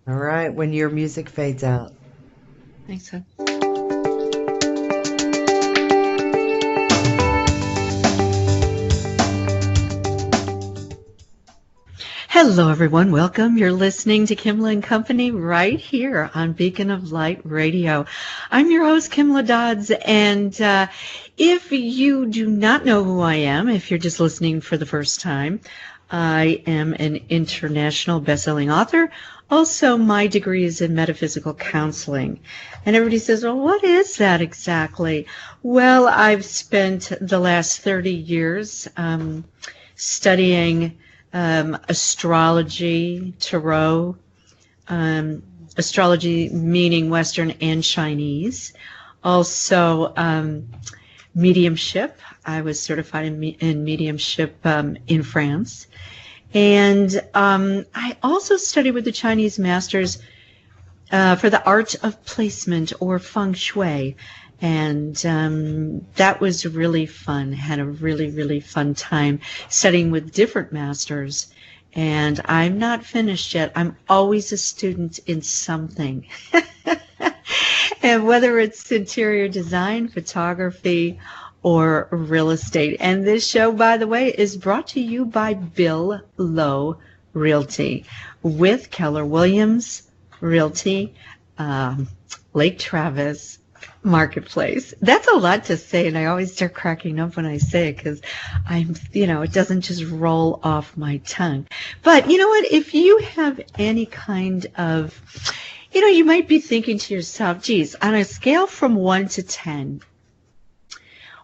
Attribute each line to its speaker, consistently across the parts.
Speaker 1: All right, when your music fades out.
Speaker 2: Thanks, so. Hello, everyone. Welcome. You're listening to Kimla Company right here on Beacon of Light Radio. I'm your host, Kimla Dodds, and if you do not know who I am, if you're just listening for the first time, I am an international best-selling author. Also, my degree is in metaphysical counseling. And everybody says, well, what is that exactly? Well, I've spent the last 30 years studying astrology, tarot, astrology meaning Western and Chinese. Also, mediumship. I was certified in mediumship in France. And I also studied with the Chinese masters for the art of placement or feng shui. And that was really fun. Had a really, really fun time studying with different masters. And I'm not finished yet. I'm always a student in something. And whether it's interior design, photography, or real estate. And this show, by the way, is brought to you by Bill Lowe Realty with Keller Williams Realty, Lake Travis Marketplace. That's a lot to say, and I always start cracking up when I say it because it doesn't just roll off my tongue. But you know what? If you have any kind of, you might be thinking to yourself, geez, on a scale from 1 to 10,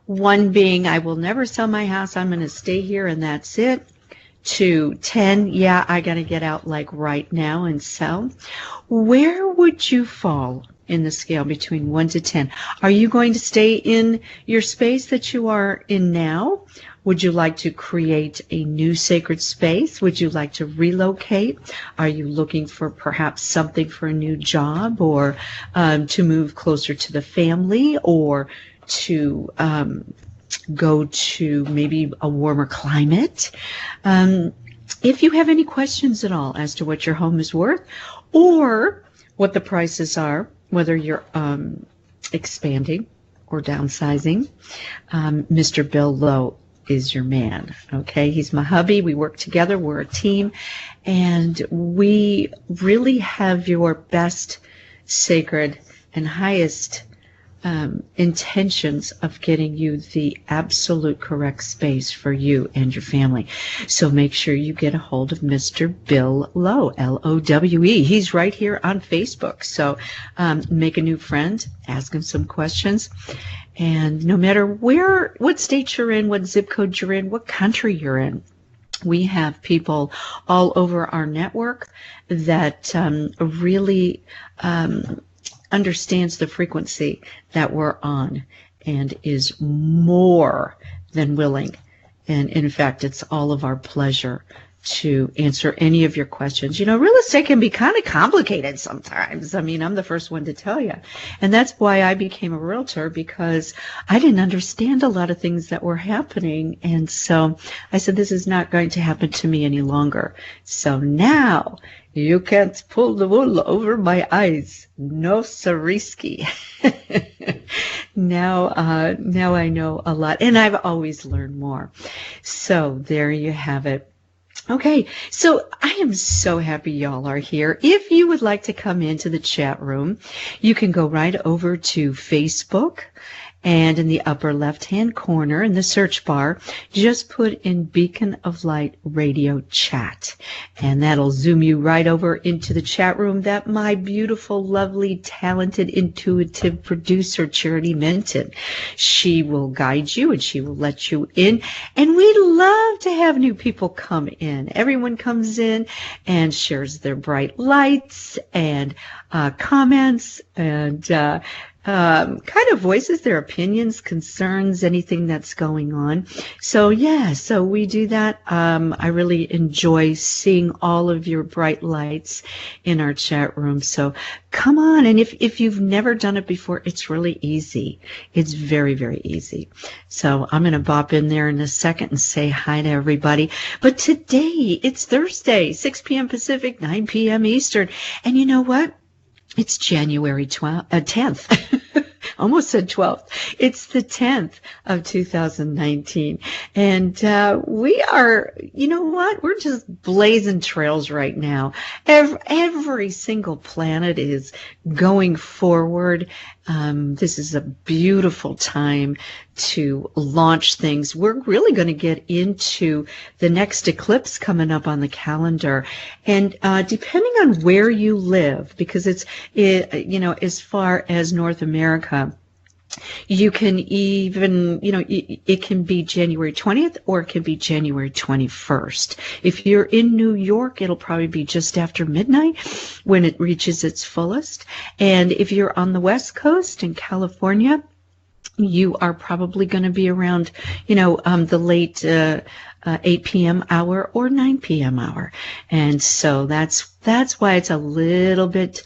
Speaker 2: 1 being I will never sell my house, I'm going to stay here and that's it, to 10, yeah, I got to get out like right now and sell. Where would you fall in the scale between 1 to 10? Are you going to stay in your space that you are in now? Would you like to create a new sacred space? Would you like to relocate? Are you looking for perhaps something for a new job, or to move closer to the family, or to go to maybe a warmer climate? If you have any questions at all as to what your home is worth or what the prices are, whether you're expanding or downsizing, Mr. Bill Lowe is your man. Okay, he's my hubby. We work together. We're a team, and we really have your best, sacred, and highest intentions of getting you the absolute correct space for you and your family. So make sure you get a hold of Mr. Bill Lowe, L-O-W-E. He's right here on Facebook. So make a new friend, ask him some questions. And no matter what state you're in, what zip code you're in, what country you're in, we have people all over our network that really understands the frequency that we're on and is more than willing. And in fact, it's all of our pleasure to answer any of your questions. Real estate can be kind of complicated sometimes. I mean, I'm the first one to tell you. And that's why I became a realtor, because I didn't understand a lot of things that were happening. And so I said, this is not going to happen to me any longer. So now you can't pull the wool over my eyes. No sariski. Now I know a lot, and I've always learned more. So there you have it. Okay, so I am so happy y'all are here. If you would like to come into the chat room, you can go right over to Facebook, and in the upper left-hand corner in the search bar, just put in Beacon of Light Radio Chat. And that'll zoom you right over into the chat room that my beautiful, lovely, talented, intuitive producer, Charity Minton. She will guide you and she will let you in. And we love to have new people come in. Everyone comes in and shares their bright lights and comments and kind of voices their opinions, concerns, anything that's going on. So yeah, so we do that. I really enjoy seeing all of your bright lights in our chat room. So come on, and if you've never done it before, it's really easy. It's very, very easy. So I'm going to bop in there in a second and say hi to everybody. But today, it's Thursday, 6 p.m. Pacific, 9 p.m. Eastern. And you know what? It's January 10th. Almost said 12th. It's the 10th of 2019. And we are, you know what? We're just blazing trails right now. Every single planet is going forward. This is a beautiful time to launch things. We're really going to get into the next eclipse coming up on the calendar. And depending on where you live, because it's, as far as North America, you can even, it can be January 20th or it can be January 21st. If you're in New York, it'll probably be just after midnight when it reaches its fullest. And if you're on the West Coast in California, you are probably going to be around, the late 8 p.m. hour or 9 p.m. hour. And so that's why it's a little bit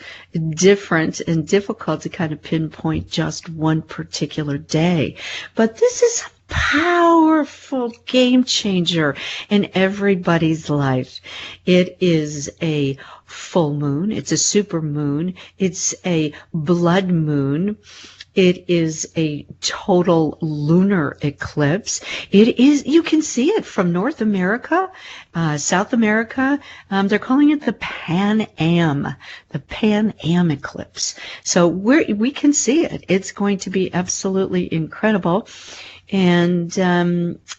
Speaker 2: different and difficult to kind of pinpoint just one particular day. But this is a powerful game changer in everybody's life. It is a full moon. It's a super moon. It's a blood moon. It is a total lunar eclipse. It is, you can see it from North America, South America. They're calling it the Pan Am eclipse. So we can see it. It's going to be absolutely incredible. And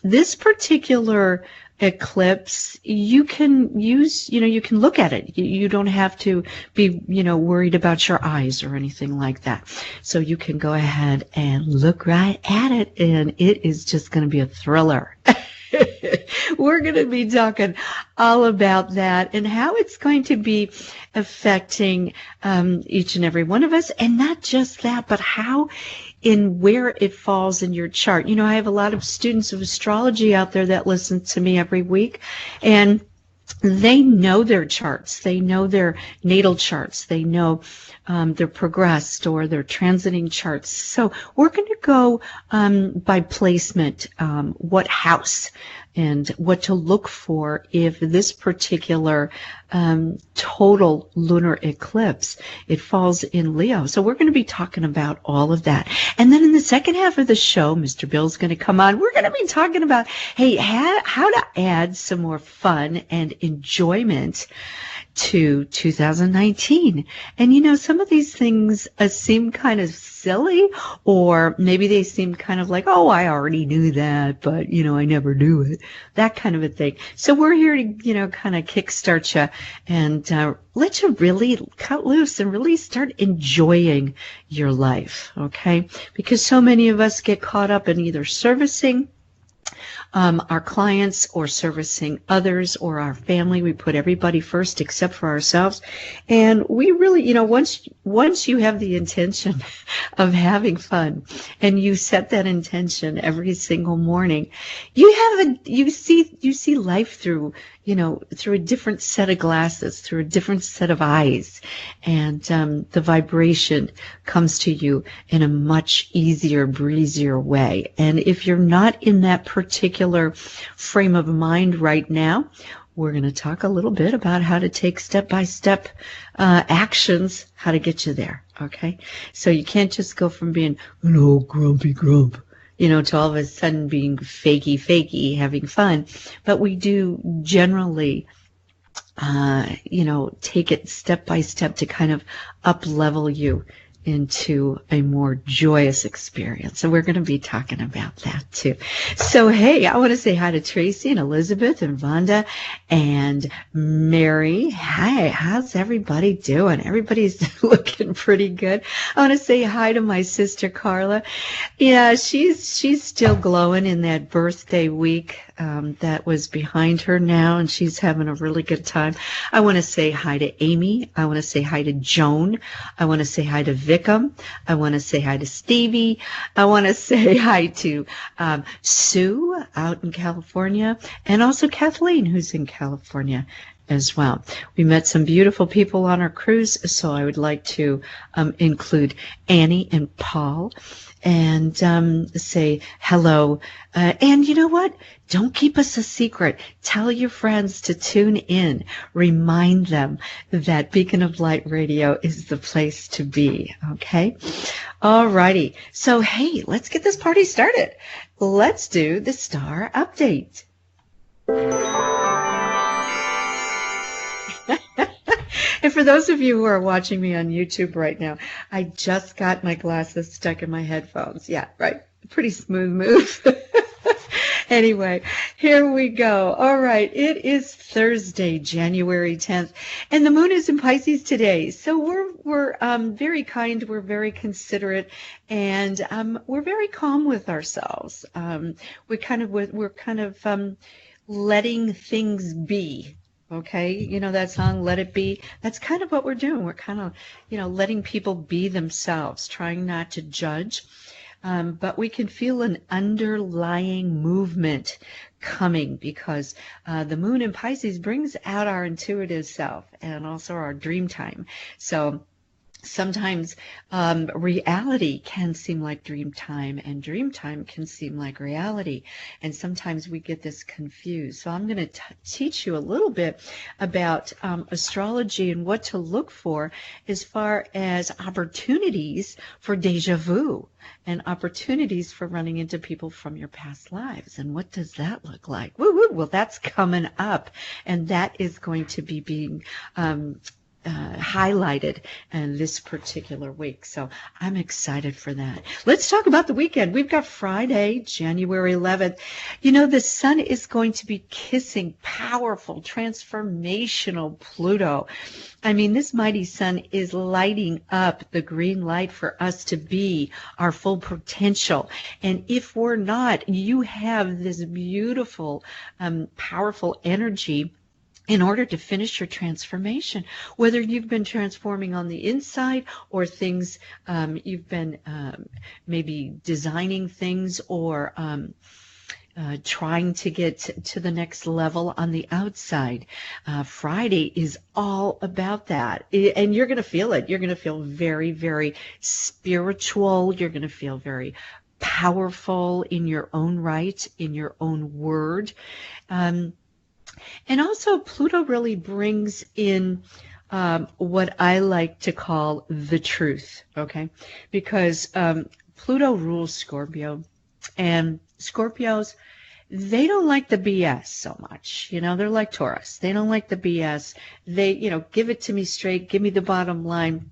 Speaker 2: this particular eclipse, you can use, you can look at it. You don't have to be, worried about your eyes or anything like that. So you can go ahead and look right at it, and it is just going to be a thriller. We're going to be talking all about that and how it's going to be affecting each and every one of us. And not just that, but how in where it falls in your chart. I have a lot of students of astrology out there that listen to me every week, and they know their charts. They know their natal charts. They know their progressed or their transiting charts. So we're going to go by placement, what house and what to look for if this particular total lunar eclipse, it falls in Leo. So we're going to be talking about all of that. And then in the second half of the show, Mr. Bill's going to come on. We're going to be talking about, hey, how to add some more fun and enjoyment to 2019. And some of these things seem kind of silly, or maybe they seem kind of like, oh, I already knew that, but I never do it, that kind of a thing. So we're here to kind of kickstart you and let you really cut loose and really start enjoying your life, okay? Because so many of us get caught up in either servicing our clients or servicing others or our family. We put everybody first except for ourselves. And we really, once you have the intention of having fun and you set that intention every single morning, you see life through a different set of glasses, through a different set of eyes. And the vibration comes to you in a much easier, breezier way. And if you're not in that particular frame of mind right now, we're going to talk a little bit about how to take step-by-step actions, how to get you there, okay? So you can't just go from being an old grumpy grump, to all of a sudden being fakey, having fun. But we do generally, take it step by step to kind of up-level you into a more joyous experience. So we're going to be talking about that too. So, hey, I want to say hi to Tracy and Elizabeth and Vonda and Mary. Hi, how's everybody doing? Everybody's looking pretty good. I want to say hi to my sister Carla. Yeah, she's still glowing in that birthday week. that was behind her now, and she's having a really good time. I want to say hi to Amy. I want to say hi to Joan. I want to say hi to Vikram. I want to say hi to Stevie. I want to say hi to Sue out in California, and also Kathleen, who's in California as well. We met some beautiful people on our cruise, so I would like to include Annie and Paul and say hello. And you know what? Don't keep us a secret. Tell your friends to tune in. Remind them that Beacon of Light Radio is the place to be, okay? All righty. So, hey, let's get this party started. Let's do the star update. And for those of you who are watching me on YouTube right now, I just got my glasses stuck in my headphones. Yeah, right. Pretty smooth move. Anyway, here we go. All right. It is Thursday, January 10th, and the moon is in Pisces today. So we're very kind. We're very considerate, and we're very calm with ourselves. We're kind of letting things be. Okay, you know that song, Let It Be? That's kind of what we're doing. We're kind of, letting people be themselves, trying not to judge. But we can feel an underlying movement coming because the moon in Pisces brings out our intuitive self and also our dream time. So sometimes reality can seem like dream time, and dream time can seem like reality. And sometimes we get this confused. So I'm going to teach you a little bit about astrology and what to look for as far as opportunities for deja vu and opportunities for running into people from your past lives. And what does that look like? Woo, woo. Well, that's coming up, and that is going to be being highlighted in this particular week. So I'm excited for that. Let's talk about the weekend. We've got Friday, January 11th. The sun is going to be kissing powerful, transformational Pluto. I mean, this mighty sun is lighting up the green light for us to be our full potential. And if we're not, you have this beautiful, powerful energy in order to finish your transformation, whether you've been transforming on the inside or things you've been maybe designing things or trying to get to the next level on the outside. Friday is all about that. And you're going to feel it. You're going to feel very, very spiritual. You're going to feel very powerful in your own right, in your own word. And also, Pluto really brings in what I like to call the truth, okay? Because Pluto rules Scorpio, and Scorpios, they don't like the BS so much. They're like Taurus. They don't like the BS. They, give it to me straight, give me the bottom line.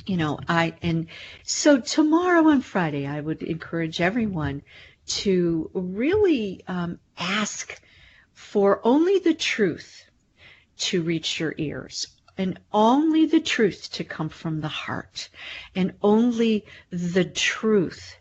Speaker 2: And so tomorrow on Friday, I would encourage everyone to really ask for only the truth to reach your ears, and only the truth to come from the heart, and only the truth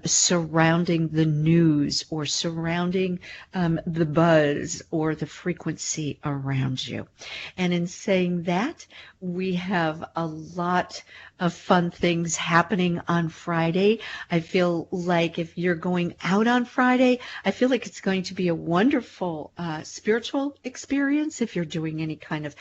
Speaker 2: surrounding the news or surrounding the buzz or the frequency around you. And in saying that, we have a lot of fun things happening on Friday. I feel like if you're going out on Friday, I feel like it's going to be a wonderful spiritual experience. If you're doing any kind of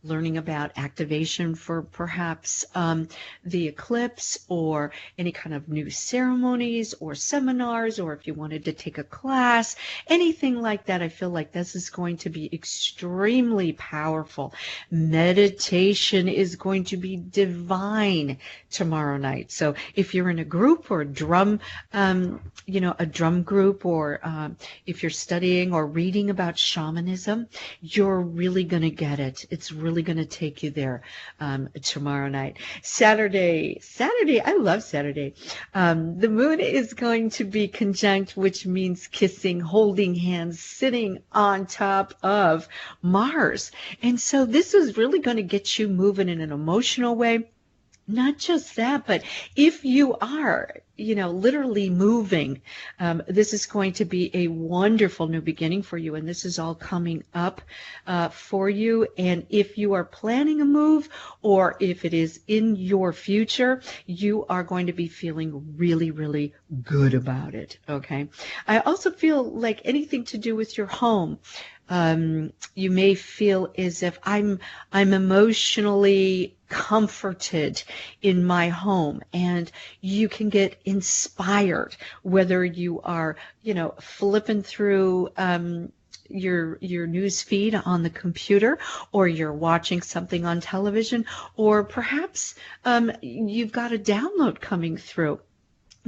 Speaker 2: learning about activation for perhaps the eclipse, or any kind of new ceremonies or seminars, or if you wanted to take a class, anything like that, I feel like this is going to be extremely powerful. Meditation is going to be divine tomorrow night. So if you're in a group or a drum, a drum group, or if you're studying or reading about shamanism, you're really going to get it. It's really going to take you there tomorrow night. Saturday, I love Saturday. The moon is going to be conjunct, which means kissing, holding hands, sitting on top of Mars. And so this is really going to get you moving in an emotional way. Not just that, but if you are, literally moving, this is going to be a wonderful new beginning for you. And this is all coming up for you. And if you are planning a move, or if it is in your future, you are going to be feeling really, really good about it. Okay. I also feel like anything to do with your home. You may feel as if I'm emotionally comforted in my home, and you can get inspired, whether you are, flipping through your news feed on the computer, or you're watching something on television, or perhaps you've got a download coming through.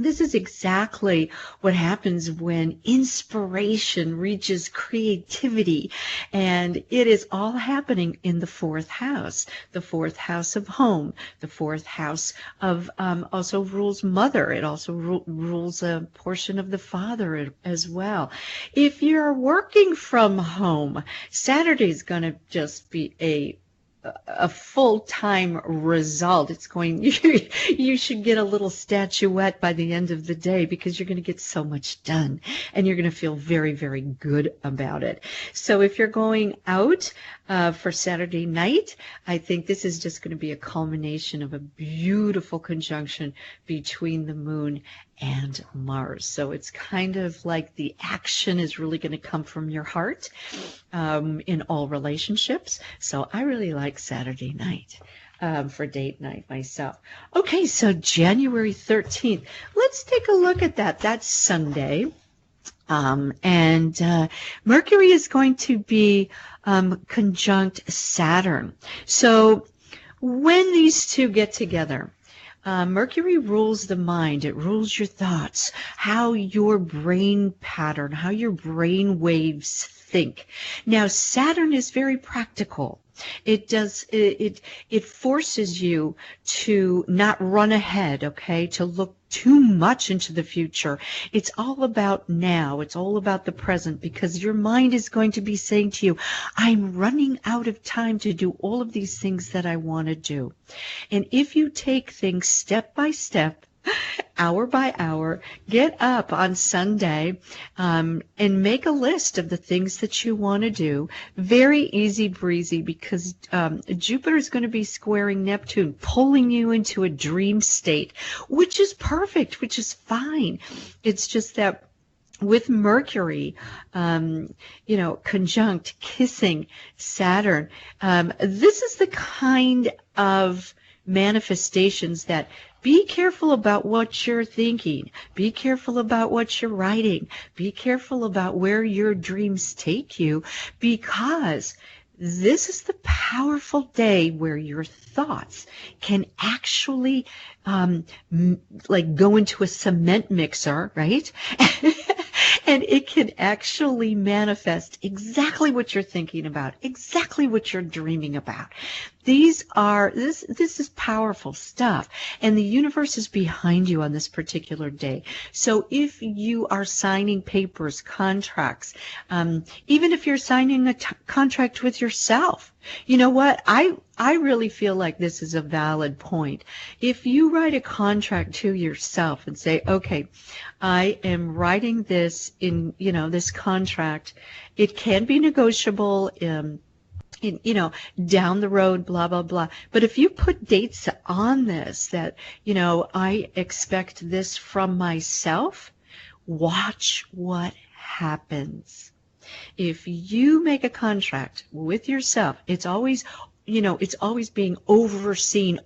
Speaker 2: This is exactly what happens when inspiration reaches creativity, and it is all happening in the fourth house of home. The fourth house of also rules mother. It also rules a portion of the father as well. If you're working from home, Saturday is going to just be a full-time result. It's going, you should get a little statuette by the end of the day, because you're going to get so much done, and you're going to feel very, very good about it. So if you're going out for Saturday night, I think this is just going to be a culmination of a beautiful conjunction between the moon and Mars. So it's kind of like the action is really going to come from your heart in all relationships. So I really like Saturday night for date night myself. Okay, so January 13th. Let's take a look at that. That's Sunday. And Mercury is going to be conjunct Saturn. So when these two get together, Mercury rules the mind. It rules your thoughts, how your brain pattern, how your brain waves think. Now, Saturn is very practical. It forces you to not run ahead, okay, to look too much into the future. It's all about now. It's all about the present, because your mind is going to be saying to you, I'm running out of time to do all of these things that I want to do. And if you take things step by step, hour by hour, get up on Sunday and make a list of the things that you want to do. Very easy breezy, because Jupiter is going to be squaring Neptune, pulling you into a dream state, which is perfect, which is fine. It's just that with Mercury, conjunct, kissing Saturn, this is the kind of manifestations that be careful about what you're thinking. Be careful about what you're writing. Be careful about where your dreams take you, because this is the powerful day where your thoughts can actually like go into a cement mixer, right? And it can actually manifest exactly what you're thinking about, exactly what you're dreaming about. This is powerful stuff, and the universe is behind you on this particular day. So if you are signing papers, contracts, even if you're signing a contract with yourself, you know what? I really feel like this is a valid point. If you write a contract to yourself and say, okay, I am writing this in, this contract, it can be negotiable, down the road, blah, blah, blah. But if you put dates on this that, I expect this from myself, watch what happens. If you make a contract with yourself, it's always being overseen,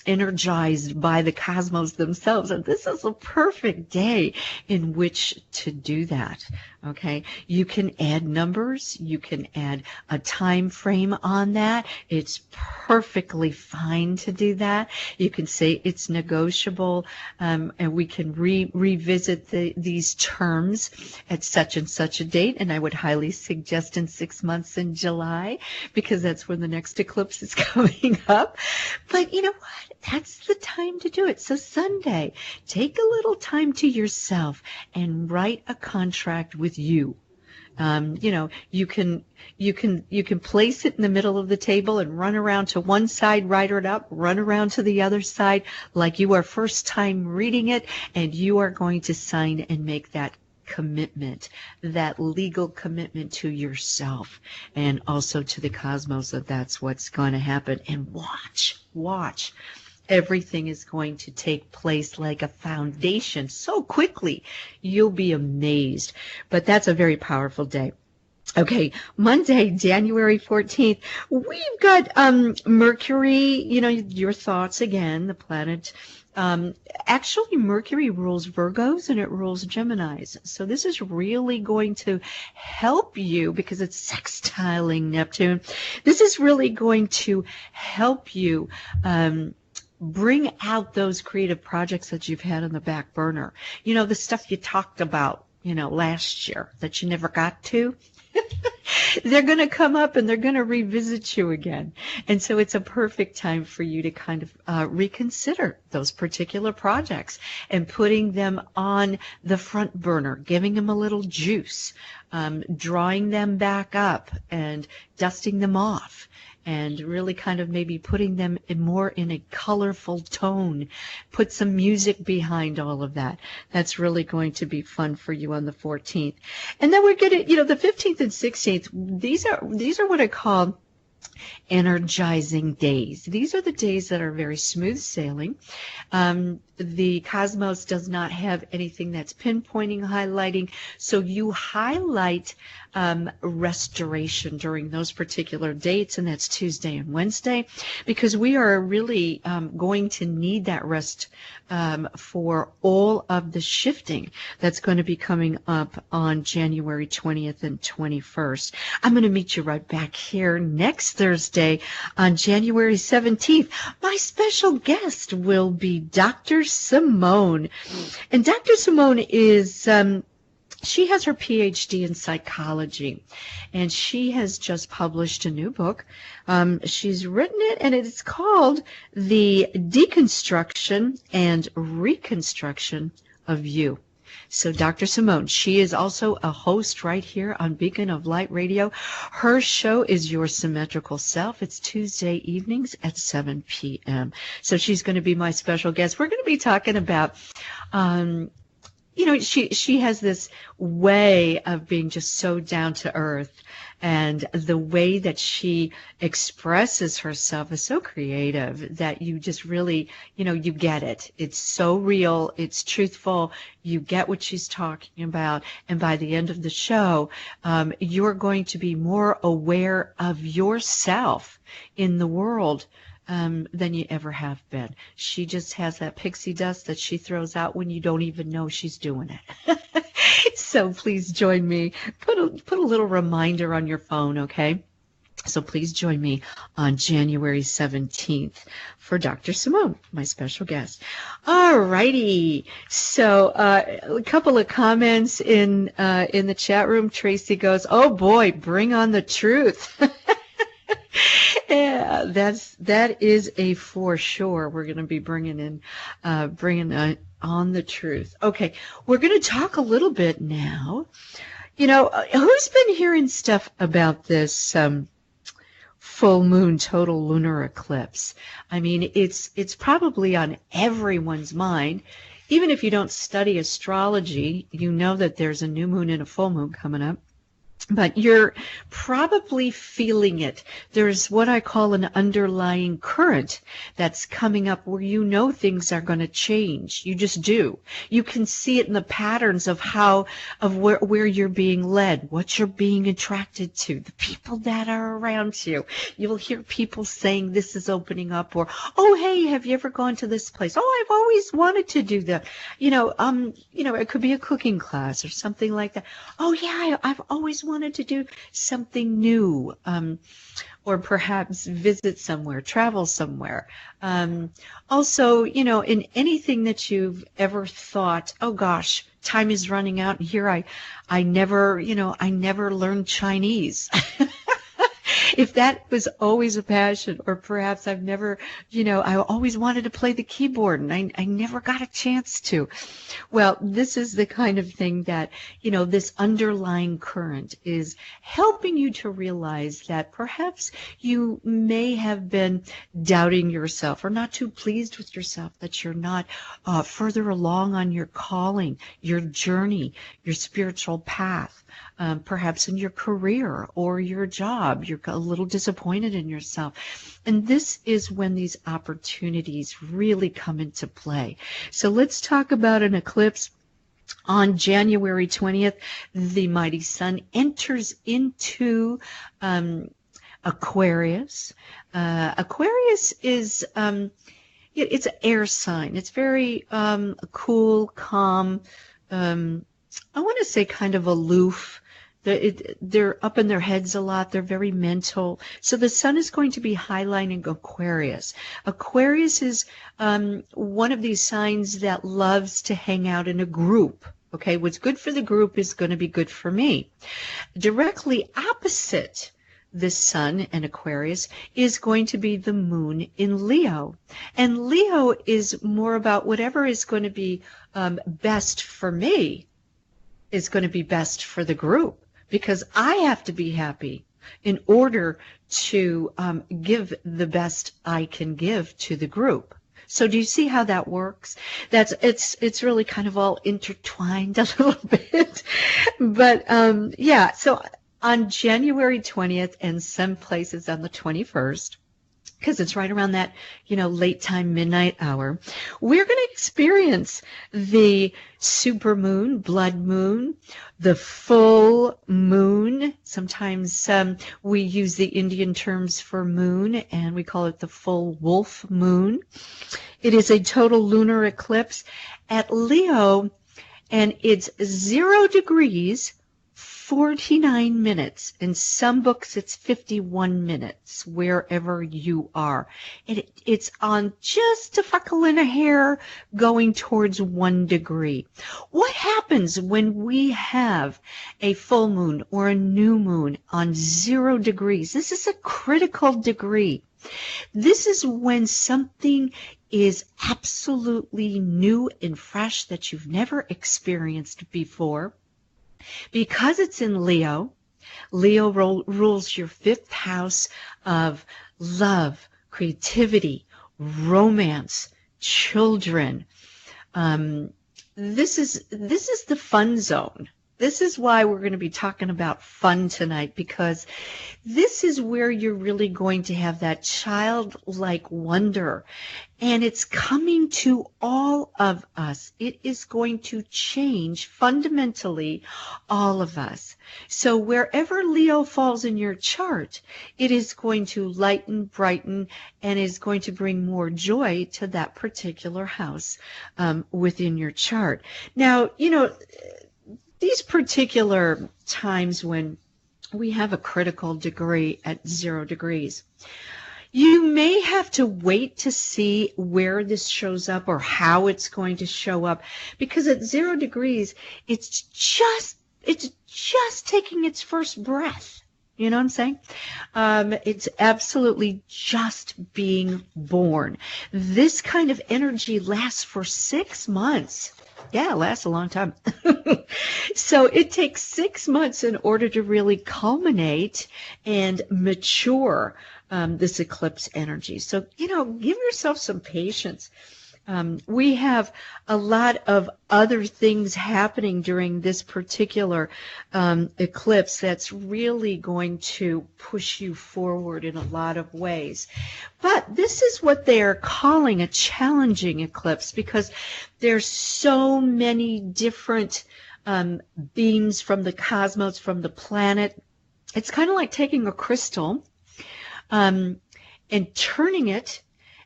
Speaker 2: energized by the cosmos themselves. And this is a perfect day in which to do that. Okay. You can add numbers. You can add a time frame on that. It's perfectly fine to do that. You can say it's negotiable, and we can revisit these terms at such and such a date. And I would highly suggest in 6 months in July, because that's when the next eclipse is coming up. But you know what? That's the time to do it. So Sunday, take a little time to yourself and write a contract with you. You can place it in the middle of the table and run around to one side, write it up, run around to the other side like you are first time reading it, and you are going to sign and make that commitment, that legal commitment to yourself and also to the cosmos, that that's what's going to happen. And watch. Everything is going to take place like a foundation so quickly. You'll be amazed. But that's a very powerful day. Okay, Monday, January 14th, we've got Mercury, your thoughts again, the planet. Actually, Mercury rules Virgos and it rules Geminis. So this is really going to help you because it's sextiling Neptune. This is really going to help you bring out those creative projects that you've had on the back burner. The stuff you talked about, last year that you never got to. They're going to come up and they're going to revisit you again. And so it's a perfect time for you to kind of reconsider those particular projects and putting them on the front burner, giving them a little juice, drawing them back up and dusting them off, and really kind of maybe putting them more in a colorful tone. Put some music behind all of that. That's really going to be fun for you on the 14th. And then we're going to, the 15th and 16th, these are what I call energizing days. These are the days that are very smooth sailing. The cosmos does not have anything that's pinpointing, highlighting. So you highlight restoration during those particular dates, and that's Tuesday and Wednesday, because we are really going to need that rest for all of the shifting that's going to be coming up on January 20th and 21st. I'm going to meet you right back here next Thursday on January 17th. My special guest will be Dr. Simone. And Dr. Simone is... she has her PhD in psychology, and she has just published a new book. She's written it, and it's called The Deconstruction and Reconstruction of You. So Dr. Simone, she is also a host right here on Beacon of Light Radio. Her show is Your Symmetrical Self. It's Tuesday evenings at 7 p.m. So she's going to be my special guest. We're going to be talking about she has this way of being just so down to earth, and the way that she expresses herself is so creative that you just really, you get it. It's so real. It's truthful. You get what she's talking about. And by the end of the show, you're going to be more aware of yourself in the world than you ever have been. She just has that pixie dust that she throws out when you don't even know she's doing it. So please join me. Put a little reminder on your phone, okay? So please join me on January 17th for Dr. Simone, my special guest. All righty. So a couple of comments in the chat room. Tracy goes, "Oh boy, bring on the truth." Yeah, that is a for sure. We're going to be bringing on the truth. Okay, we're going to talk a little bit now. Who's been hearing stuff about this full moon total lunar eclipse? I mean, it's probably on everyone's mind. Even if you don't study astrology, you know that there's a new moon and a full moon coming up. But you're probably feeling it. There's what I call an underlying current that's coming up where things are going to change. You just do. You can see it in the patterns of where you're being led, what you're being attracted to, the people that are around you. You'll hear people saying this is opening up, or, oh, hey, have you ever gone to this place? Oh, I've always wanted to do that. It could be a cooking class or something like that. Oh, yeah, I've always wanted to do something new, or perhaps visit somewhere, travel somewhere. Also, in anything that you've ever thought, oh gosh, time is running out, and here I never learned Chinese. if that was always a passion, or perhaps I've never, I always wanted to play the keyboard and I never got a chance to. Well, this is the kind of thing that, this underlying current is helping you to realize that perhaps you may have been doubting yourself or not too pleased with yourself, that you're not further along on your calling, your journey, your spiritual path. Perhaps in your career or your job, you're a little disappointed in yourself. And this is when these opportunities really come into play. So let's talk about an eclipse. On January 20th, the mighty sun enters into Aquarius. Aquarius is it's an air sign. It's very cool, calm. I want to say kind of aloof. They're up in their heads a lot. They're very mental. So the sun is going to be highlighting Aquarius. Aquarius is one of these signs that loves to hang out in a group. Okay, what's good for the group is going to be good for me. Directly opposite the sun and Aquarius is going to be the moon in Leo. And Leo is more about whatever is going to be best for me is going to be best for the group, because I have to be happy in order to give the best I can give to the group. So do you see how that works? It's really kind of all intertwined a little bit. But yeah, so on January 20th and some places on the 21st, because it's right around that, late time midnight hour, we're going to experience the supermoon, blood moon, the full moon. Sometimes we use the Indian terms for moon, and we call it the full wolf moon. It is a total lunar eclipse at Leo, and it's 0 degrees, 49 minutes. In some books, it's 51 minutes, wherever you are. It's on just a freckle and a hair going towards 1 degree. What happens when we have a full moon or a new moon on 0 degrees? This is a critical degree. This is when something is absolutely new and fresh that you've never experienced before. Because it's in Leo, Leo rules your 5th house of love, creativity, romance, children. This is the fun zone. This is why we're going to be talking about fun tonight, because this is where you're really going to have that childlike wonder. And it's coming to all of us. It is going to change fundamentally all of us. So wherever Leo falls in your chart, it is going to lighten, brighten, and is going to bring more joy to that particular house within your chart. Now, these particular times when we have a critical degree at 0 degrees, you may have to wait to see where this shows up or how it's going to show up, because at 0 degrees, it's just taking its first breath. You know what I'm saying? It's absolutely just being born. This kind of energy lasts for 6 months. Yeah, it lasts a long time. So it takes 6 months in order to really culminate and mature this eclipse energy. So, give yourself some patience. We have a lot of other things happening during this particular eclipse that's really going to push you forward in a lot of ways. But this is what they are calling a challenging eclipse, because there's so many different beams from the cosmos, from the planet. It's kind of like taking a crystal and turning it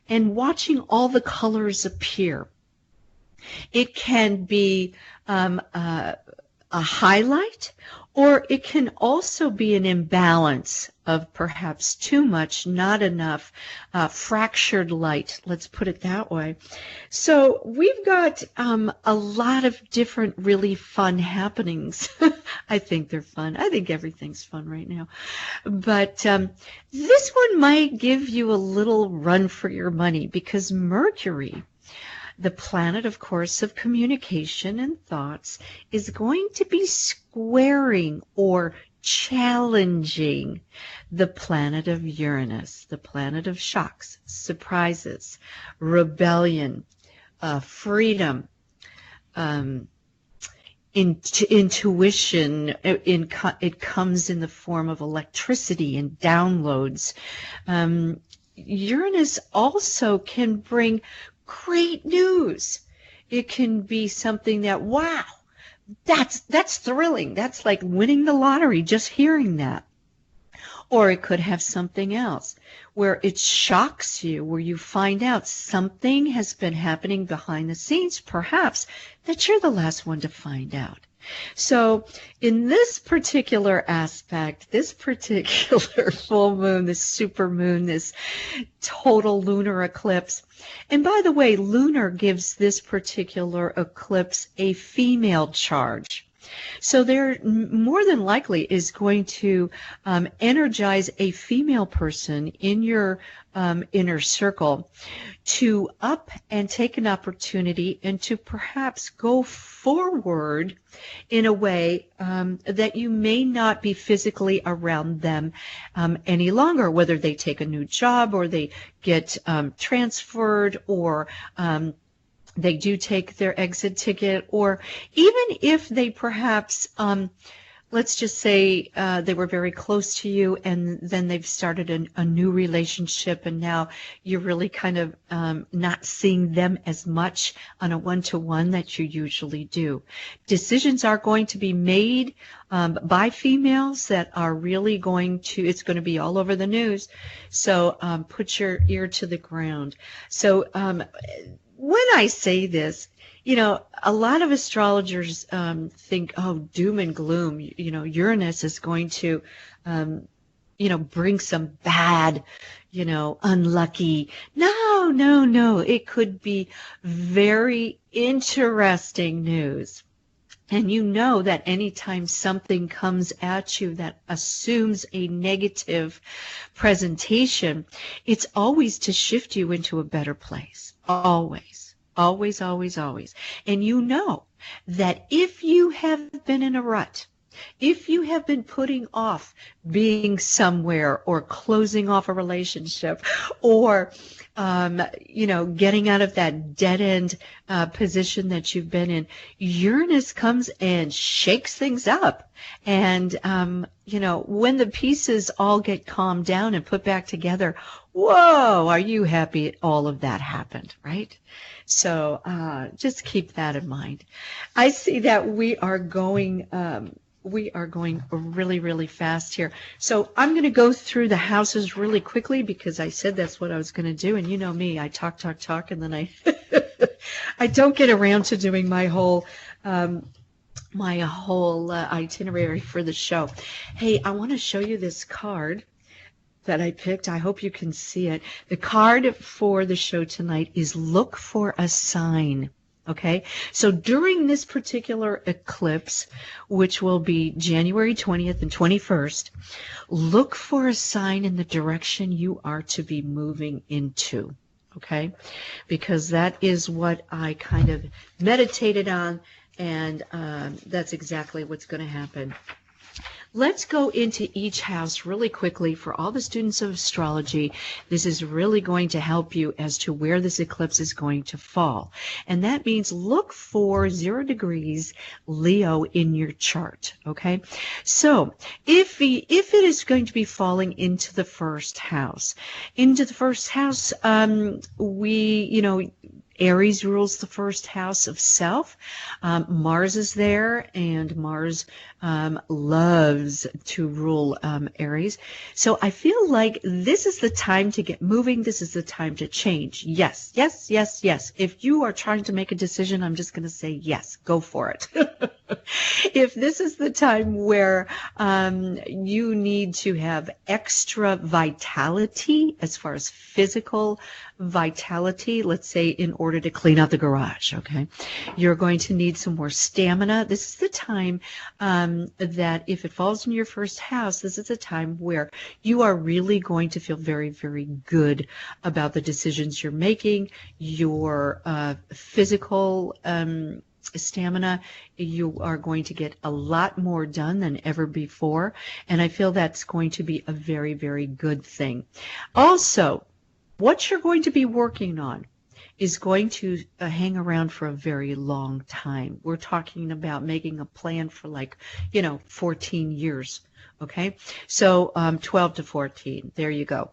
Speaker 2: and watching all the colors appear. It can be a highlight, or it can also be an imbalance of perhaps too much, not enough, fractured light, let's put it that way. So we've got a lot of different really fun happenings. I think they're fun. I think everything's fun right now. But this one might give you a little run for your money because Mercury, the planet, of course, of communication and thoughts, is going to be squaring or challenging the planet of Uranus, the planet of shocks, surprises, rebellion, freedom, intuition. It comes in the form of electricity and downloads. Uranus also can bring great news. It can be something that, wow, that's thrilling. That's like winning the lottery, just hearing that. Or it could have something else where it shocks you, where you find out something has been happening behind the scenes, perhaps, that you're the last one to find out. So in this particular aspect, this particular full moon, this super moon, this total lunar eclipse, and by the way, lunar gives this particular eclipse a female charge. So there more than likely is going to energize a female person in your inner circle to up and take an opportunity and to perhaps go forward in a way that you may not be physically around them any longer, whether they take a new job or they get transferred or they do take their exit ticket, or even if they perhaps, let's just say they were very close to you and then they've started a new relationship and now you're really kind of not seeing them as much on a one-to-one that you usually do. Decisions are going to be made by females that are really going to, it's going to be all over the news. So put your ear to the ground. So when I say this, you know, a lot of astrologers think, oh, doom and gloom, you know, Uranus is going to, you know, bring some bad, you know, unlucky. No, no, no. It could be very interesting news. And you know that anytime something comes at you that assumes a negative presentation, it's always to shift you into a better place. Always, always, always, always. And you know that if you have been in a rut, if you have been putting off being somewhere or closing off a relationship or, you know, getting out of that dead-end position that you've been in, Uranus comes and shakes things up. And, you know, when the pieces all get calmed down and put back together, whoa, are you happy all of that happened, right? So just keep that in mind. I see that we are going really, really fast here. So I'm going to go through the houses really quickly because I said that's what I was going to do. And you know me, I talk, and then I I don't get around to doing my whole itinerary for the show. Hey, I want to show you this card that I picked. I hope you can see it. The card for the show tonight is Look for a Sign. Okay, so during this particular eclipse, which will be January 20th and 21st, look for a sign in the direction you are to be moving into. Okay, because that is what I kind of meditated on, and that's exactly what's going to happen. Let's go into each house really quickly for all the students of astrology. This is really going to help you as to where this eclipse is going to fall. And that means look for 0 degrees Leo in your chart, okay? So if it is going to be falling into the first house, Aries rules the first house of self. Mars is there, and Mars loves to rule Aries. So I feel like this is the time to get moving. This is the time to change. Yes, yes, yes, yes. If you are trying to make a decision, I'm just going to say yes, go for it. If this is the time where you need to have extra vitality as far as physical vitality, let's say in order to clean out the garage, okay, you're going to need some more stamina. This is the time that if it falls in your first house, this is a time where you are really going to feel very, very good about the decisions you're making, your physical stamina. You are going to get a lot more done than ever before, and I feel that's going to be a very, very good thing. Also, what you're going to be working on is going to hang around for a very long time. We're talking about making a plan for 14 years. Okay, so 12 to 14, there you go.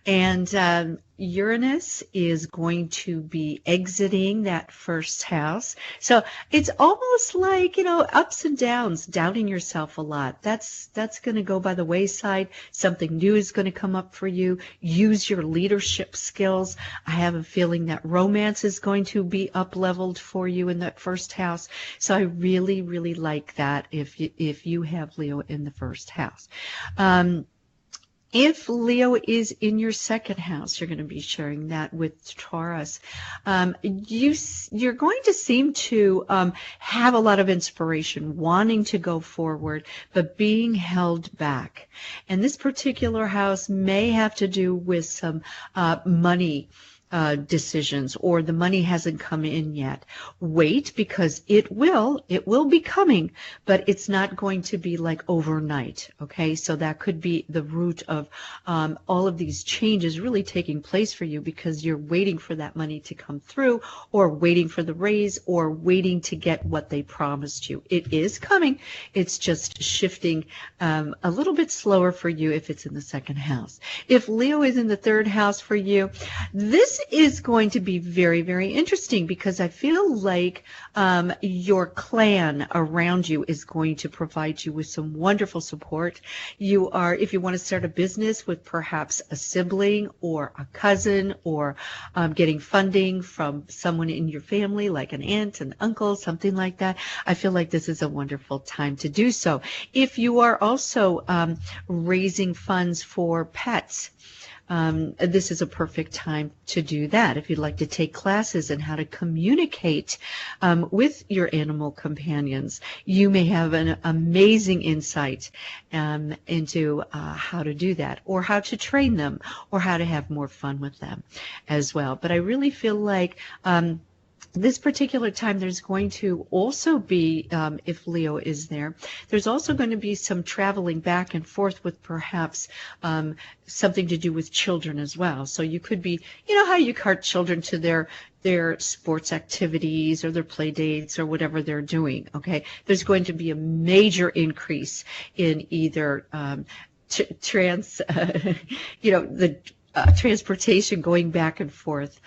Speaker 2: And Uranus is going to be exiting that first house. So it's almost like, ups and downs, doubting yourself a lot. That's going to go by the wayside. Something new is going to come up for you. Use your leadership skills. I have a feeling that romance is going to be up-leveled for you in that first house. So I really, really like that if you have Leo in the first house. If Leo is in your second house, you're going to be sharing that with Taurus. You're going to seem to have a lot of inspiration, wanting to go forward, but being held back. And this particular house may have to do with some money decisions, or the money hasn't come in yet. Wait, because it will be coming, but it's not going to be like overnight. Okay, so that could be the root of all of these changes really taking place for you, because you're waiting for that money to come through, or waiting for the raise, or waiting to get what they promised you. It is coming. It's just shifting a little bit slower for you if it's in the second house. If Leo is in the third house for you, this is going to be very, very interesting, because I feel like your clan around you is going to provide you with some wonderful support. If you want to start a business with perhaps a sibling or a cousin, or getting funding from someone in your family, like an aunt, an uncle, something like that, I feel like this is a wonderful time to do so. If you are also raising funds for pets, this is a perfect time to do that. If you'd like to take classes in how to communicate with your animal companions, you may have an amazing insight into how to do that, or how to train them, or how to have more fun with them as well. But I really feel like this particular time, there's going to also be, if Leo is there, there's also going to be some traveling back and forth with perhaps something to do with children as well. So you could be, how you cart children to their sports activities or their play dates or whatever they're doing. Okay, there's going to be a major increase in either transportation going back and forth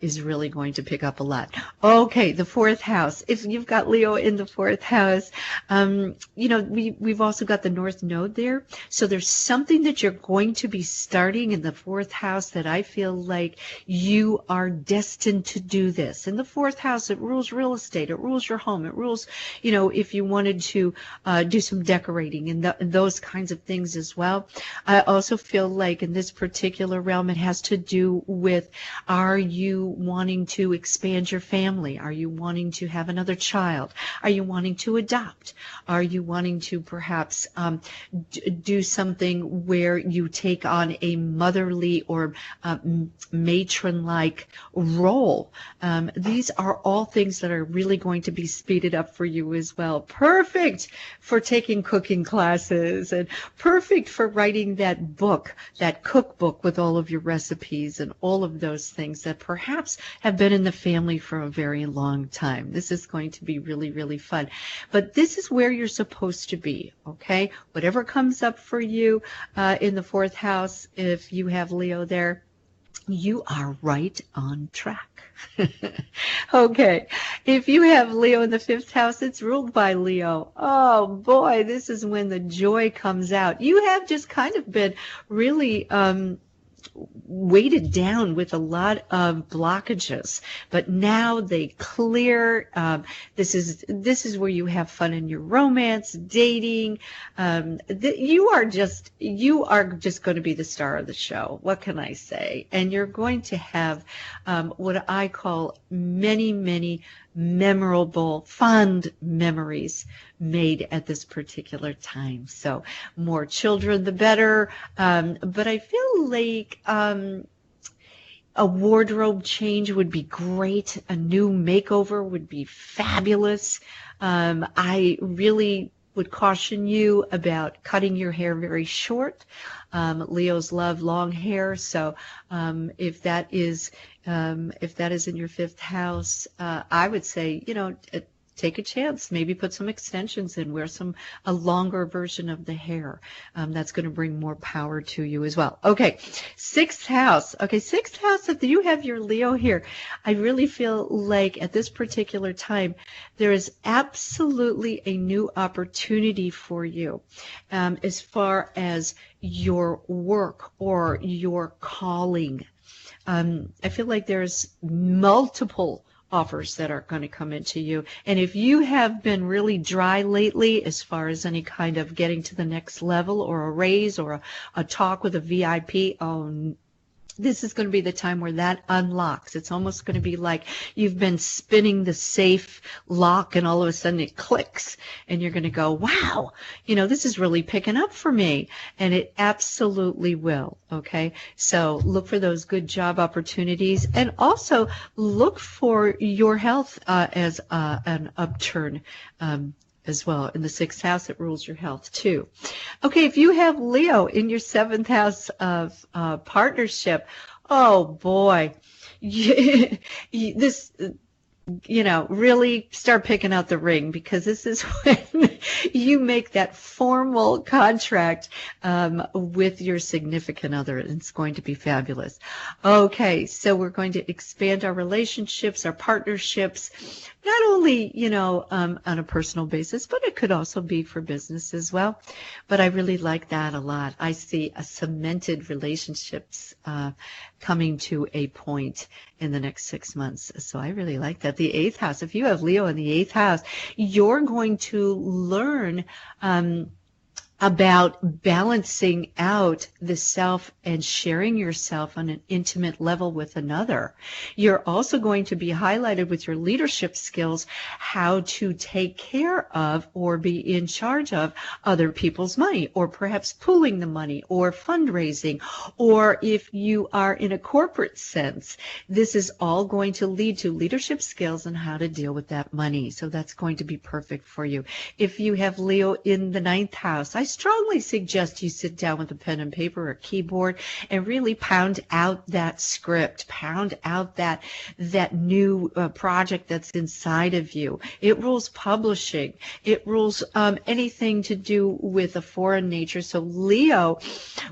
Speaker 2: is really going to pick up a lot. Okay, the fourth house. If you've got Leo in the fourth house, we've also got the North Node there. So there's something that you're going to be starting in the fourth house that I feel like you are destined to do this. In the fourth house, it rules real estate. It rules your home. It rules, if you wanted to do some decorating and those kinds of things as well. I also feel like in this particular realm, it has to do with, are you wanting to expand your family? Are you wanting to have another child? Are you wanting to adopt? Are you wanting to perhaps do something where you take on a motherly or matron-like role? These are all things that are really going to be speeded up for you as well. Perfect for taking cooking classes, and perfect for writing that book, that cookbook with all of your recipes and all of those things that perhaps have been in the family for a very long time. This is going to be really, really fun. But this is where you're supposed to be, okay? Whatever comes up for you in the fourth house, if you have Leo there, you are right on track. Okay, if you have Leo in the fifth house, it's ruled by Leo. Oh boy, this is when the joy comes out. You have just kind of been really weighted down with a lot of blockages, but now they clear. This is where you have fun in your romance, dating. You are just going to be the star of the show. What can I say? And you're going to have what I call many memorable, fond memories made at this particular time. So more children, the better. But I feel like a wardrobe change would be great. A new makeover would be fabulous. I really would caution you about cutting your hair very short. Leos love long hair, so if that is in your fifth house, I would say, take a chance. Maybe put some extensions in, wear a longer version of the hair. That's going to bring more power to you as well. Okay, sixth house. Okay, sixth house, if you have your Leo here, I really feel like at this particular time, there is absolutely a new opportunity for you as far as your work or your calling. I feel like there's multiple offers that are going to come into you. And if you have been really dry lately as far as any kind of getting to the next level or a raise or a talk with a VIP, this is going to be the time where that unlocks. It's almost going to be like you've been spinning the safe lock and all of a sudden it clicks and you're going to go, wow, this is really picking up for me. And it absolutely will. Okay. So look for those good job opportunities and also look for your health as an upturn. As well. In the sixth house, it rules your health too. Okay, if you have Leo in your seventh house of partnership, oh boy, this, really start picking out the ring, because this is when you make that formal contract with your significant other. It's going to be fabulous. Okay, so we're going to expand our relationships, our partnerships, not only, on a personal basis, but it could also be for business as well. But I really like that a lot. I see a cemented relationships coming to a point in the next 6 months. So I really like that. The eighth house, if you have Leo in the eighth house, you're going to learn about balancing out the self and sharing yourself on an intimate level with another. You're also going to be highlighted with your leadership skills, how to take care of or be in charge of other people's money, or perhaps pooling the money or fundraising, or if you are in a corporate sense, this is all going to lead to leadership skills and how to deal with that money. So that's going to be perfect for you. If you have Leo in the ninth house, I strongly suggest you sit down with a pen and paper or keyboard and really pound out that script, pound out that new project that's inside of you. It rules publishing. It rules anything to do with a foreign nature. So Leo,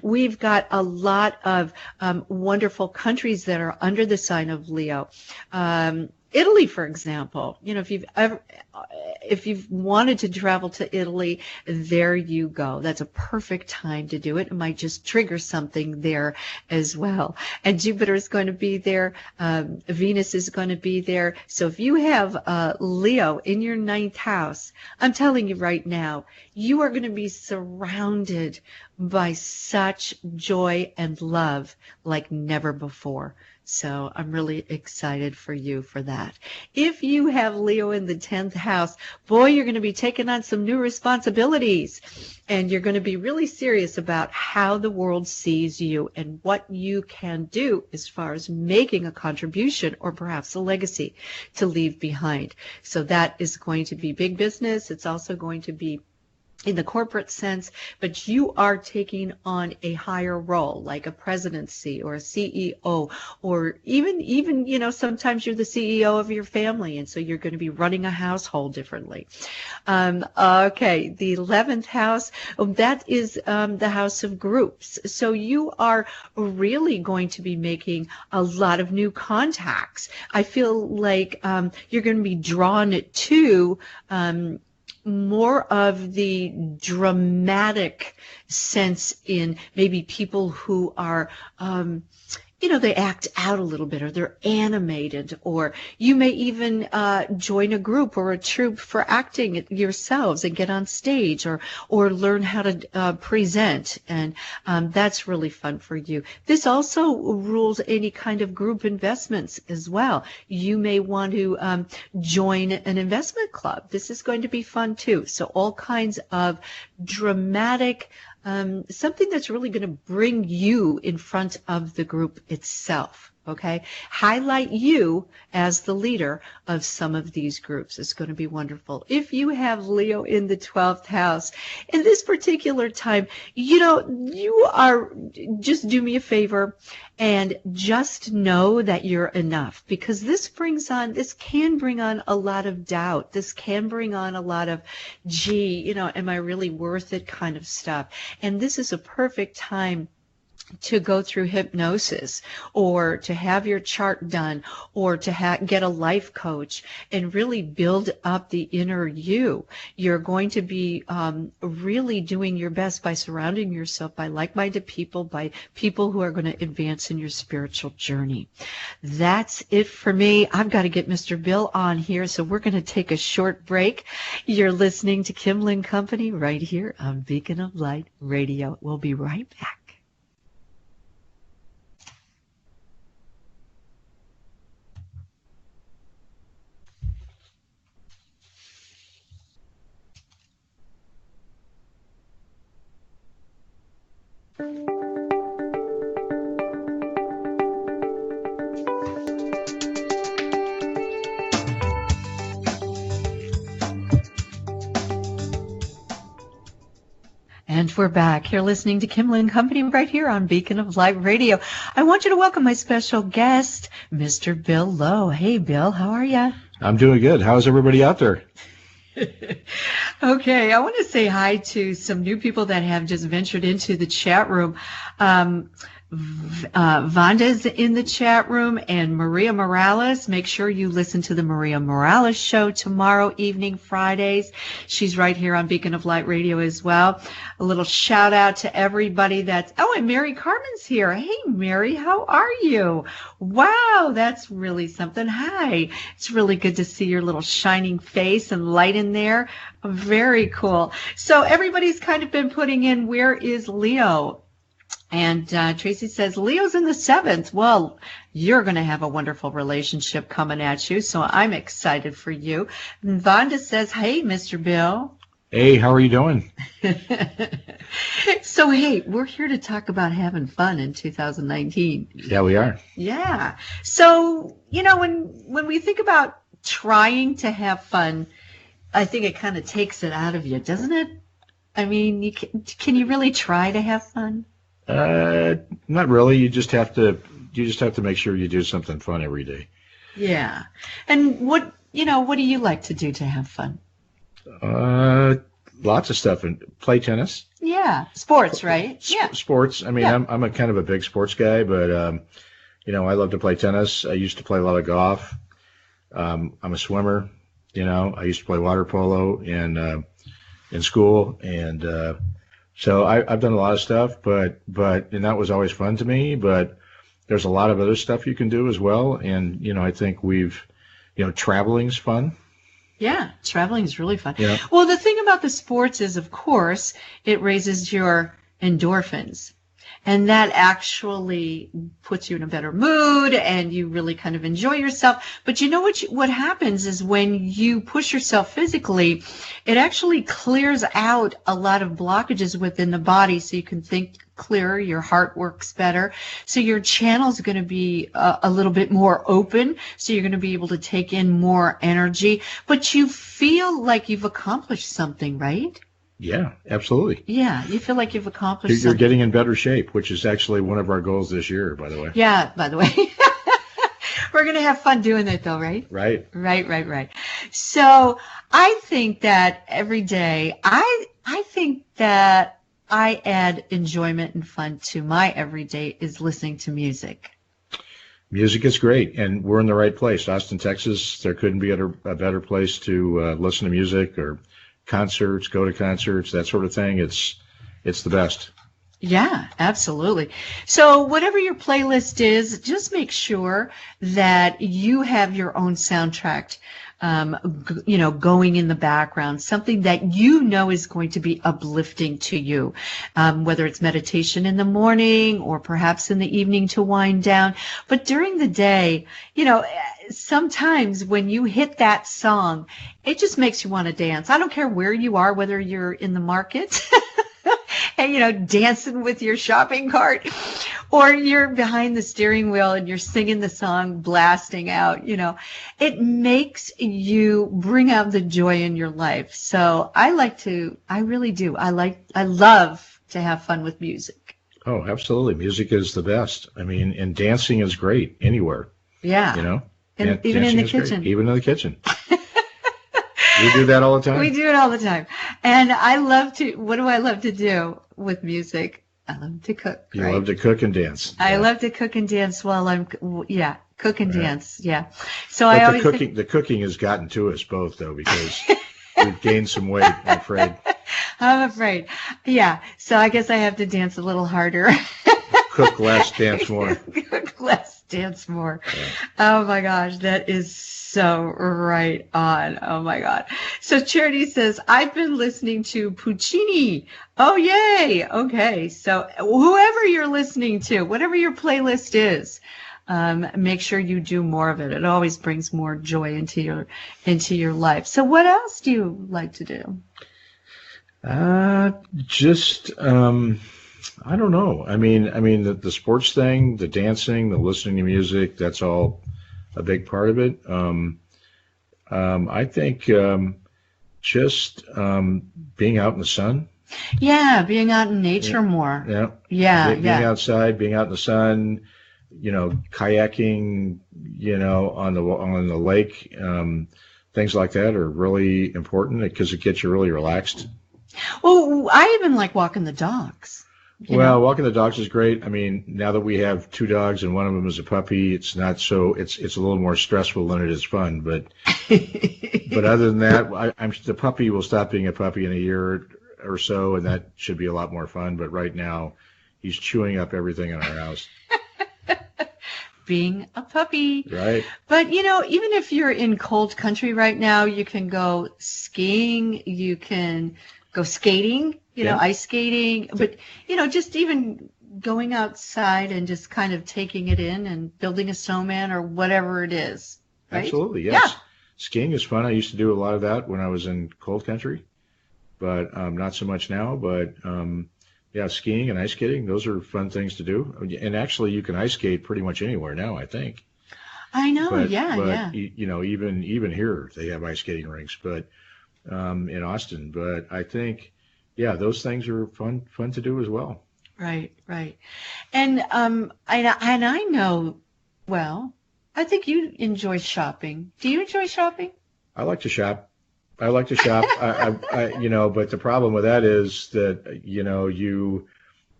Speaker 2: we've got a lot of wonderful countries that are under the sign of Leo. Italy, for example, if you've wanted to travel to Italy, there you go. That's a perfect time to do it. It might just trigger something there as well. And Jupiter is going to be there. Venus is going to be there. So if you have Leo in your ninth house, I'm telling you right now, you are going to be surrounded by such joy and love like never before. So I'm really excited for you for that. If you have Leo in the 10th house, boy, you're going to be taking on some new responsibilities, and you're going to be really serious about how the world sees you and what you can do as far as making a contribution or perhaps a legacy to leave behind. So that is going to be big business. It's also going to be in the corporate sense, but you are taking on a higher role, like a presidency or a CEO, or even sometimes you're the CEO of your family, and so you're going to be running a household differently. Okay, the 11th house, that is the house of groups. So you are really going to be making a lot of new contacts. I feel like you're going to be drawn to more of the dramatic sense in maybe people who are, they act out a little bit, or they're animated, or you may even join a group or a troupe for acting yourselves and get on stage, or learn how to present, and that's really fun for you. This also rules any kind of group investments as well. You may want to join an investment club. This is going to be fun too. So all kinds of dramatic, something that's really going to bring you in front of the group itself. Okay, highlight you as the leader of some of these groups. It's going to be wonderful. If you have Leo in the 12th house, in this particular time, you are, just do me a favor and just know that you're enough, because this can bring on a lot of doubt. This can bring on a lot of, am I really worth it kind of stuff. And this is a perfect time to go through hypnosis, or to have your chart done, or to get a life coach and really build up the inner you. You're going to be really doing your best by surrounding yourself by like-minded people, by people who are going to advance in your spiritual journey. That's it for me. I've got to get Mr. Bill on here, so we're going to take a short break. You're listening to Kimla Company right here on Beacon of Light Radio. We'll be right back. And we're back. You're listening to Kimla Company right here on Beacon of Light Radio. I want you to welcome my special guest, Mr. Bill Lowe. Hey, Bill, how are you?
Speaker 3: I'm doing good. How's everybody out there?
Speaker 2: Okay, I want to say hi to some new people that have just ventured into the chat room. Vanda's in the chat room, and Maria Morales. Make sure you listen to the Maria Morales show tomorrow evening, Fridays. She's right here on Beacon of Light Radio as well. A little shout out to everybody and Mary Carmen's here. Hey, Mary, how are you? Wow, that's really something. Hi. It's really good to see your little shining face and light in there. Very cool. So everybody's kind of been putting in, where is Leo? And Tracy says, Leo's in the 7th. Well, you're going to have a wonderful relationship coming at you, so I'm excited for you. And Vonda says, hey, Mr. Bill.
Speaker 3: Hey, how are you doing?
Speaker 2: So, hey, we're here to talk about having fun in 2019.
Speaker 3: Yeah, we are.
Speaker 2: Yeah. So, when we think about trying to have fun, I think it kind of takes it out of you, doesn't it? I mean, can you really try to have fun?
Speaker 3: Not really. You just have to make sure you do something fun every day.
Speaker 2: Yeah. And what do you like to do to have fun?
Speaker 3: Lots of stuff, and play tennis.
Speaker 2: Yeah. Sports, right? Yeah.
Speaker 3: Sports. I mean, yeah. I'm a kind of a big sports guy, but I love to play tennis. I used to play a lot of golf. I'm a swimmer. I used to play water polo in school, and so I've done a lot of stuff, but that was always fun to me. But there's a lot of other stuff you can do as well, and I think traveling's fun.
Speaker 2: Yeah, traveling is really fun.
Speaker 3: Yeah.
Speaker 2: Well, the thing about the sports is, of course, it raises your endorphins. And that actually puts you in a better mood, and you really kind of enjoy yourself. But what happens is, when you push yourself physically, it actually clears out a lot of blockages within the body, so you can think clearer, your heart works better. So your channel's going to be a little bit more open, so you're going to be able to take in more energy. But you feel like you've accomplished something, right?
Speaker 3: Yeah, absolutely.
Speaker 2: Yeah, you feel like you've accomplished
Speaker 3: You're
Speaker 2: something.
Speaker 3: getting in better shape, which is actually one of our goals this year, by the way.
Speaker 2: Yeah, by the way. We're going to have fun doing it though, right?
Speaker 3: Right.
Speaker 2: Right. So I think that every day, I think that I add enjoyment and fun to my everyday is listening to music.
Speaker 3: Music is great, and we're in the right place. Austin, Texas, there couldn't be a better place to listen to music or concerts, go to concerts, that sort of thing. It's the best.
Speaker 2: Yeah, absolutely. So whatever your playlist is, just make sure that you have your own soundtrack, going in the background, something that you know is going to be uplifting to you, whether it's meditation in the morning or perhaps in the evening to wind down. But during the day, sometimes when you hit that song, it just makes you want to dance. I don't care where you are, whether you're in the market. And, dancing with your shopping cart, or you're behind the steering wheel and you're singing the song, blasting out, it makes you bring out the joy in your life. So I really do. I love to have fun with music.
Speaker 3: Oh, absolutely. Music is the best. I mean, and dancing is great anywhere.
Speaker 2: Yeah. And even in the kitchen.
Speaker 3: Great. Even in the kitchen. You do that all the time?
Speaker 2: We do it all the time. And what do I love to do with music? I love to cook.
Speaker 3: You love to cook and dance.
Speaker 2: I love to cook and dance while cook and dance. Yeah. So
Speaker 3: but
Speaker 2: I always
Speaker 3: the cooking has gotten to us both though, because we've gained some weight, I'm afraid.
Speaker 2: I'm afraid. Yeah. So I guess I have to dance a little harder.
Speaker 3: Cook less, dance more.
Speaker 2: Cook less, dance more.
Speaker 3: Yeah.
Speaker 2: Oh my gosh, that is so right on. Oh my God. So Charity says, I've been listening to Puccini. Oh, yay. Okay. So whoever you're listening to, whatever your playlist is, make sure you do more of it. It always brings more joy into your life. So what else do you like to do?
Speaker 3: I don't know. I mean, the sports thing, the dancing, the listening to music, that's all a big part of it. I think just being out in the sun.
Speaker 2: Yeah, being out in nature more.
Speaker 3: Yeah.
Speaker 2: Yeah,
Speaker 3: being outside, being out in the sun, kayaking, on the lake, things like that are really important because it gets you really relaxed.
Speaker 2: Well, I even like walking the dogs.
Speaker 3: Walking the dogs is great. I mean, now that we have 2 dogs and one of them is a puppy, it's not so, it's a little more stressful than it is fun. But other than that, the puppy will stop being a puppy in a year or so, and that should be a lot more fun. But right now, he's chewing up everything in our house.
Speaker 2: Being a puppy.
Speaker 3: Right.
Speaker 2: But, even if you're in cold country right now, you can go skiing, you can go skating, ice skating, but, just even going outside and just kind of taking it in and building a snowman or whatever it is. Right?
Speaker 3: Absolutely, yes.
Speaker 2: Yeah.
Speaker 3: Skiing is fun. I used to do a lot of that when I was in cold country, but not so much now. But skiing and ice skating, those are fun things to do. And actually, you can ice skate pretty much anywhere now, I think.
Speaker 2: I know,
Speaker 3: but,
Speaker 2: yeah.
Speaker 3: Even here, they have ice skating rinks, but in Austin. But I think, those things are fun to do as well.
Speaker 2: Right. And I know, I think you enjoy shopping. Do you enjoy shopping?
Speaker 3: I like to shop. I, but the problem with that is that,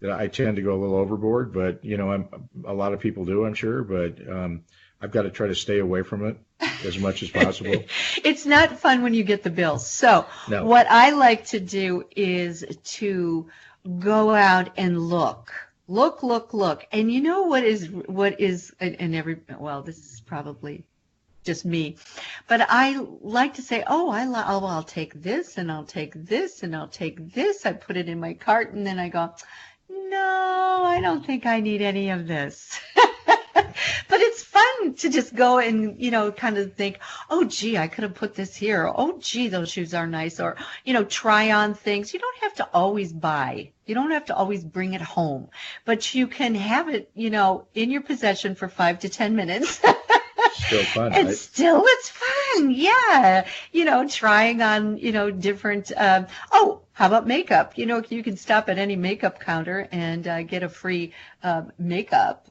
Speaker 3: I tend to go a little overboard, but, a lot of people do, I'm sure, but I've got to try to stay away from it as much as possible.
Speaker 2: It's not fun when you get the bills. So
Speaker 3: no. What
Speaker 2: I like to do is to go out and look. And you know what is, this is probably just me, but I like to say, I'll take this and I'll take this and I'll take this. I put it in my cart and then I go, no, I don't think I need any of this. But it's fun to just go and, kind of think, oh, gee, I could have put this here. Oh, gee, those shoes are nice. Or, try on things. You don't have to always buy. You don't have to always bring it home. But you can have it, in your possession for 5 to 10 minutes.
Speaker 3: Still fun,
Speaker 2: and
Speaker 3: right?
Speaker 2: Still it's fun, yeah. Trying on, different, How about makeup? You can stop at any makeup counter and get a free makeup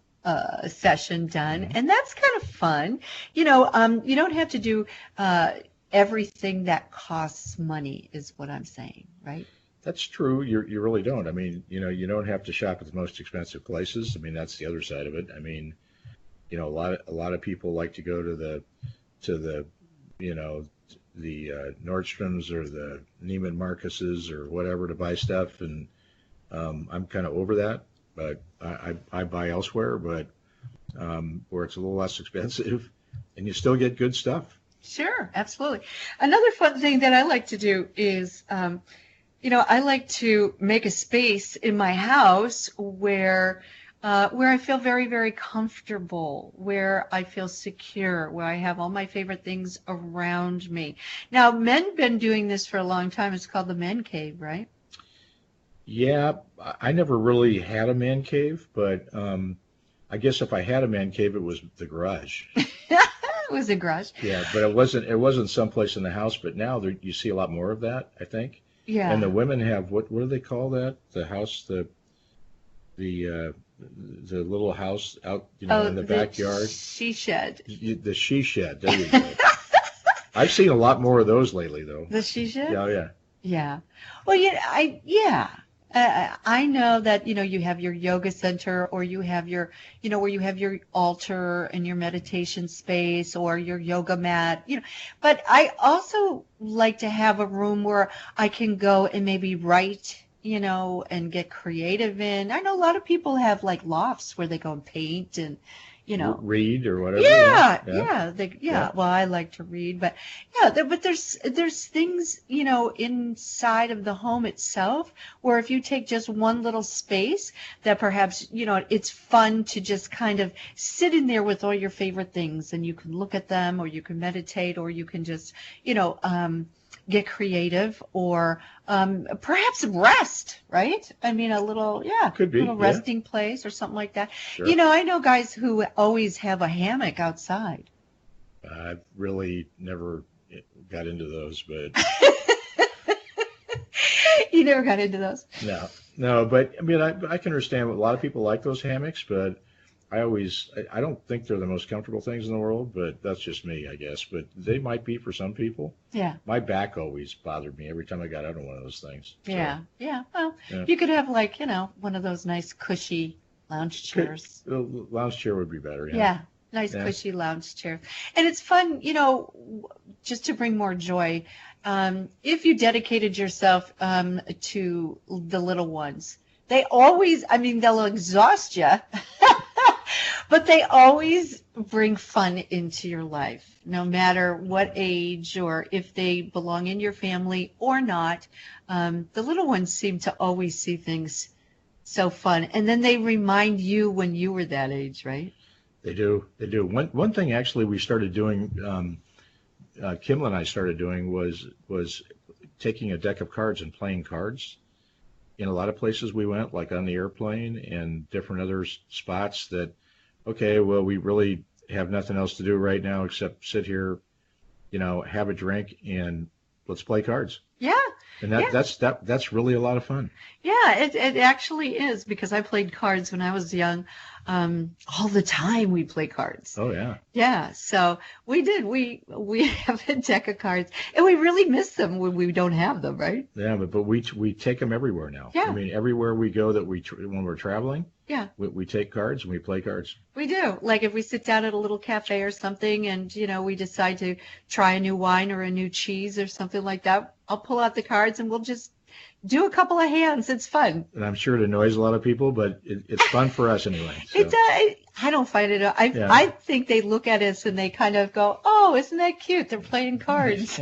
Speaker 2: session done, and that's kind of fun. You don't have to do everything that costs money, is what I'm saying, right?
Speaker 3: That's true. You really don't. I mean, you don't have to shop at the most expensive places. I mean, that's the other side of it. I mean, a lot of people like to go to the Nordstroms or the Neiman Marcus's or whatever to buy stuff, and I'm kind of over that. But I buy elsewhere, but where it's a little less expensive, and you still get good stuff.
Speaker 2: Sure, absolutely. Another fun thing that I like to do is, I like to make a space in my house where I feel very, very comfortable, where I feel secure, where I have all my favorite things around me. Now, men been doing this for a long time. It's called the man cave, right?
Speaker 3: Yeah, I never really had a man cave, but I guess if I had a man cave, it was the garage.
Speaker 2: It was a garage.
Speaker 3: Yeah, but it wasn't someplace in the house. But now you see a lot more of that, I think.
Speaker 2: Yeah.
Speaker 3: And the women have what do they call that? The house, the little house out, in the backyard.
Speaker 2: She shed.
Speaker 3: The she shed. There you go. I've seen a lot more of those lately, though.
Speaker 2: The she shed?
Speaker 3: Yeah, yeah.
Speaker 2: Yeah. Well, I know that, you have your yoga center, or you have your, where you have your altar and your meditation space, or your yoga mat, but I also like to have a room where I can go and maybe write, and get creative in. I know a lot of people have like lofts where they go and paint and,
Speaker 3: read or whatever.
Speaker 2: Yeah. Well, I like to read, but but there's things, inside of the home itself where if you take just one little space that perhaps, it's fun to just kind of sit in there with all your favorite things, and you can look at them, or you can meditate, or you can just, get creative, or perhaps rest, right? I mean, a little,
Speaker 3: Could be,
Speaker 2: little resting place or something like that.
Speaker 3: Sure.
Speaker 2: I know guys who always have a hammock outside.
Speaker 3: I've really never got into those, but
Speaker 2: You never got into those?
Speaker 3: no. But I mean, I can understand a lot of people like those hammocks, but I don't think they're the most comfortable things in the world, but that's just me, I guess. But they might be for some people.
Speaker 2: Yeah.
Speaker 3: My back always bothered me every time I got out on one of those things. So,
Speaker 2: Yeah. Well,
Speaker 3: yeah.
Speaker 2: you could have like, one of those nice cushy lounge chairs.
Speaker 3: The lounge chair would be better.
Speaker 2: Yeah. Nice cushy lounge chair. And it's fun, just to bring more joy. If you dedicated yourself to the little ones, they'll exhaust you. But they always bring fun into your life, no matter what age or if they belong in your family or not. The little ones seem to always see things so fun. And then they remind you when you were that age, right?
Speaker 3: They do. One thing actually we started doing, Kimla and I started doing was taking a deck of cards and playing cards. In a lot of places we went, like on the airplane and different other spots that, okay, well, we really have nothing else to do right now except sit here, have a drink, and let's play cards.
Speaker 2: Yeah.
Speaker 3: And that's really a lot of fun.
Speaker 2: Yeah, it actually is, because I played cards when I was young. All the time we play cards.
Speaker 3: Oh, yeah.
Speaker 2: Yeah, so we did. We have a deck of cards, and we really miss them when we don't have them, right?
Speaker 3: Yeah, but we take them everywhere now.
Speaker 2: Yeah.
Speaker 3: I mean, everywhere we go when we're traveling,
Speaker 2: yeah,
Speaker 3: we take cards and we play cards.
Speaker 2: We do. Like if we sit down at a little cafe or something, and we decide to try a new wine or a new cheese or something like that, I'll pull out the cards and we'll just do a couple of hands. It's fun.
Speaker 3: And I'm sure it annoys a lot of people, but it's fun for us anyway. So.
Speaker 2: I don't find it. I think they look at us and they kind of go, "Oh, isn't that cute? They're playing cards."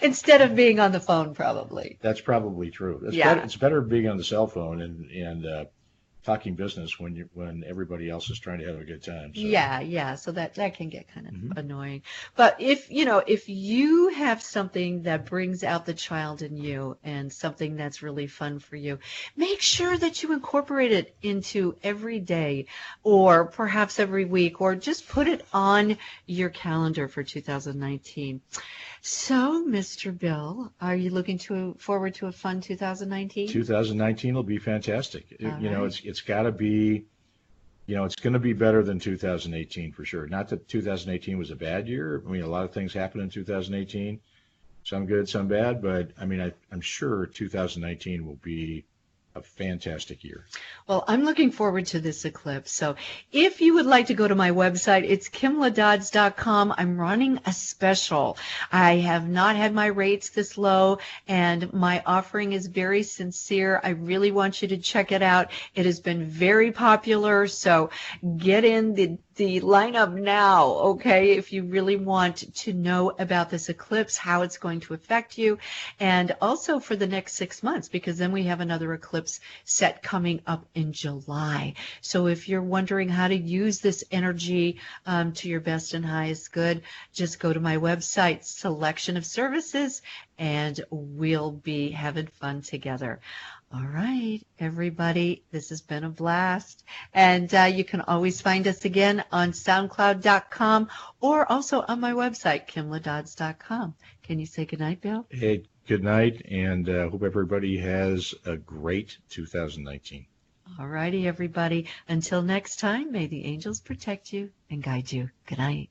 Speaker 2: Instead of being on the phone, probably.
Speaker 3: That's probably true.
Speaker 2: Yeah.
Speaker 3: It's better being on the cell phone and talking business when everybody else is trying to have a good time. So.
Speaker 2: Yeah. So that can get kind of
Speaker 3: Mhm.
Speaker 2: annoying. But if you have something that brings out the child in you and something that's really fun for you, make sure that you incorporate it into every day or perhaps every week, or just put it on your calendar for 2019. So, Mr. Bill, are you looking forward to a fun 2019?
Speaker 3: 2019 will be fantastic.
Speaker 2: All
Speaker 3: You know,
Speaker 2: right.
Speaker 3: it's got to be, it's going to be better than 2018 for sure. Not that 2018 was a bad year. I mean, a lot of things happened in 2018, some good, some bad, but I mean, I'm sure 2019 will be a fantastic year.
Speaker 2: Well, I'm looking forward to this eclipse. So if you would like to go to my website, it's kimladodds.com. I'm running a special. I have not had my rates this low, and my offering is very sincere. I really want you to check it out. It has been very popular, so get in the lineup now, okay, if you really want to know about this eclipse, how it's going to affect you, and also for the next 6 months, because then we have another eclipse set coming up in July. So if you're wondering how to use this energy to your best and highest good, just go to my website, selection of services, and we'll be having fun together. All right, everybody, this has been a blast. And you can always find us again on SoundCloud.com or also on my website, KimlaDodds.com. Can you say goodnight, Bill?
Speaker 3: Hey, good night, and hope everybody has a great 2019.
Speaker 2: All righty, everybody. Until next time, may the angels protect you and guide you. Good night.